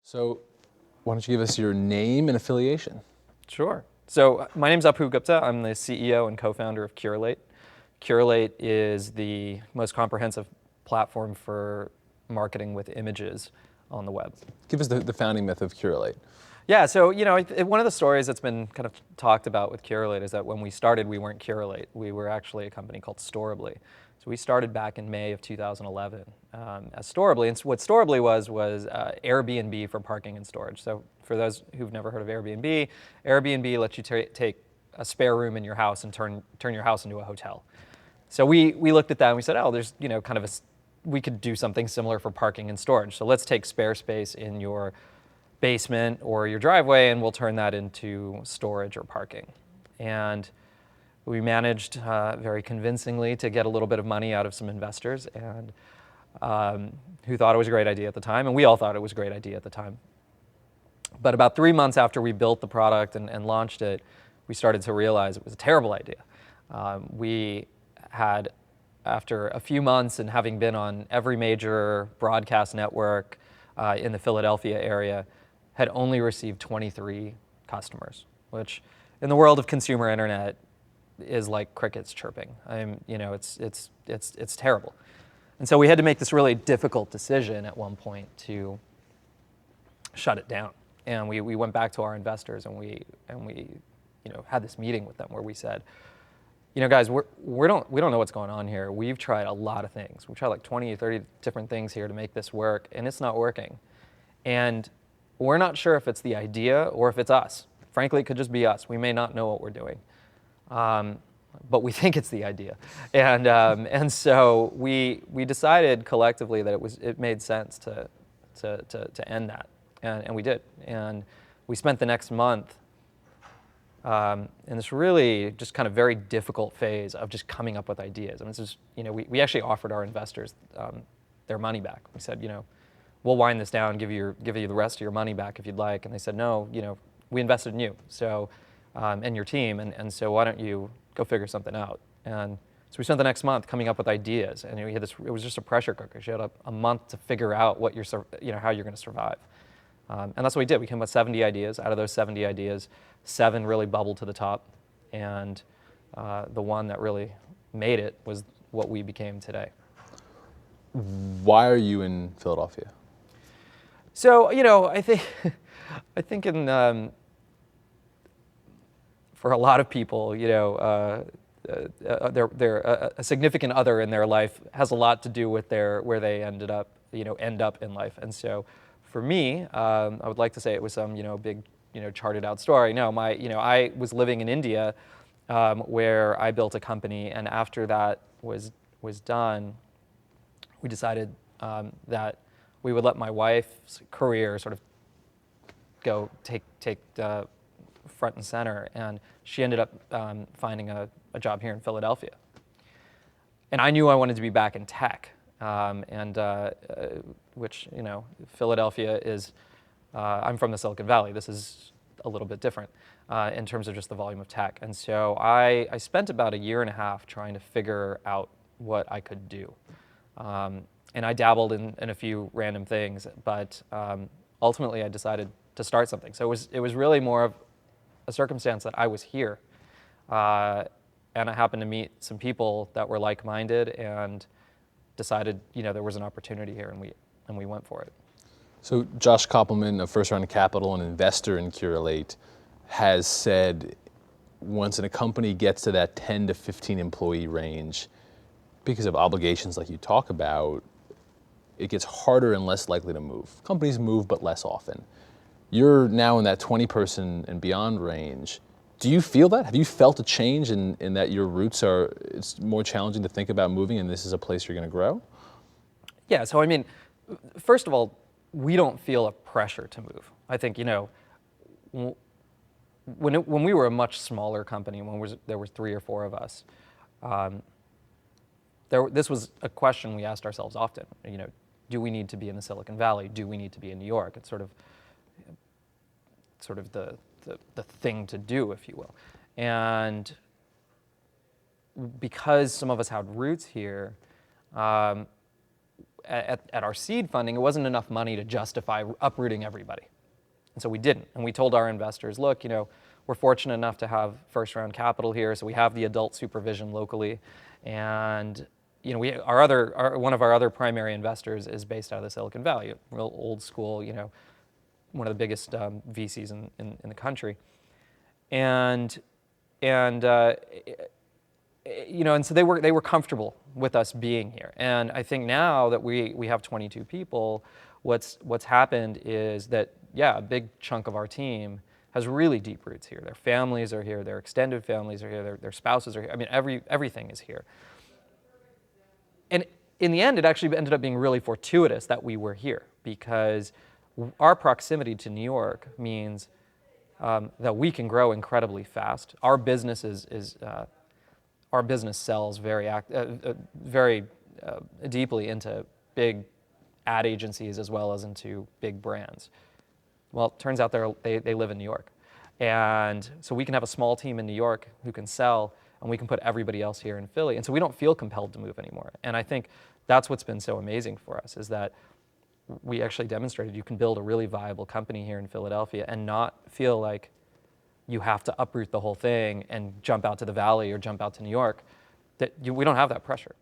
So why don't you give us your name and affiliation? Sure. So my name's Apu Gupta. I'm the CEO and co-founder of Curate. Curate is the most comprehensive platform for marketing with images on the web. Give us the founding myth of Curate. Yeah, so one of the stories that's been kind of talked about with Curate is that when we started, we weren't Curate. We were actually a company called Storably. So we started back in May of 2011 as Storably. And what Storably was Airbnb for parking and storage. So for those who've never heard of Airbnb, Airbnb lets you take a spare room in your house and turn your house into a hotel. So we looked at that and we said, oh, there's kind of we could do something similar for parking and storage. So let's take spare space in your basement or your driveway and we'll turn that into storage or parking. And we managed very convincingly to get a little bit of money out of some investors and who thought it was a great idea at the time, and we all thought it was a great idea at the time. But about 3 months after we built the product and launched it, we started to realize it was a terrible idea. We had, after a few months and having been on every major broadcast network in the Philadelphia area, had only received 23 customers, which in the world of consumer internet is like crickets chirping. It's terrible. And so we had to make this really difficult decision at one point to shut it down. And we went back to our investors and we had this meeting with them where we said, guys, we don't know what's going on here. We've tried a lot of things. We've tried like 20 or 30 different things here to make this work, and it's not working. And we're not sure if it's the idea or if it's us. Frankly, it could just be us. We may not know what we're doing. But we think it's the idea. And so we decided collectively that it made sense to end that. And we did. And we spent the next month in this really just kind of very difficult phase of just coming up with ideas. I mean, this is, we actually offered our investors their money back. We said, we'll wind this down, give you the rest of your money back if you'd like. And they said, no, we invested in you, so and your team, and so why don't you go figure something out? And so we spent the next month coming up with ideas, and we had this. It was just a pressure cooker. You had a month to figure out what how you're going to survive, and that's what we did. We came up with 70 ideas. Out of those 70 ideas, 7 really bubbled to the top, and the one that really made it was what we became today. Why are you in Philadelphia? So I think in for a lot of people, a significant other in their life has a lot to do with where they end up in life. And so, for me, I would like to say it was some big charted out story. No, I was living in India, where I built a company, and after that was done, we decided that we would let my wife's career sort of go take front and center, and she ended up finding a job here in Philadelphia. And I knew I wanted to be back in tech, which Philadelphia is. I'm from the Silicon Valley. This is a little bit different in terms of just the volume of tech. And so I spent about a year and a half trying to figure out what I could do. And I dabbled in a few random things, but ultimately I decided to start something. So it was really more of a circumstance that I was here, and I happened to meet some people that were like-minded and decided there was an opportunity here, and we went for it. So Josh Koppelman of First Round Capital, an investor in Curate, has said once a company gets to that 10 to 15 employee range, because of obligations like you talk about, it gets harder and less likely to move. Companies move, but less often. You're now in that 20-person and beyond range. Do you feel that? Have you felt a change in that your roots it's more challenging to think about moving and this is a place you're going to grow? Yeah, so I mean, first of all, we don't feel a pressure to move. I think, when we were a much smaller company, when there was 3 or 4 of us, this was a question we asked ourselves often. Do we need to be in the Silicon Valley? Do we need to be in New York? It's sort of the thing to do, if you will. And because some of us had roots here, at our seed funding, it wasn't enough money to justify uprooting everybody. And so we didn't. And we told our investors, look, we're fortunate enough to have first round capital here, so we have the adult supervision locally. And one of our other primary investors is based out of the Silicon Valley, real old school, one of the biggest VCs in the country. And so they were comfortable with us being here. And I think now that we have 22 people, what's happened is that, a big chunk of our team has really deep roots here. Their families are here, their extended families are here, their spouses are here. I mean, everything is here. And in the end, it actually ended up being really fortuitous that we were here, because our proximity to New York means that we can grow incredibly fast. Our business our business sells very deeply into big ad agencies as well as into big brands. Well, it turns out they live in New York. And so we can have a small team in New York who can sell, and we can put everybody else here in Philly. And so we don't feel compelled to move anymore. And I think that's what's been so amazing for us, is that we actually demonstrated you can build a really viable company here in Philadelphia and not feel like you have to uproot the whole thing and jump out to the Valley or jump out to New York. We don't have that pressure.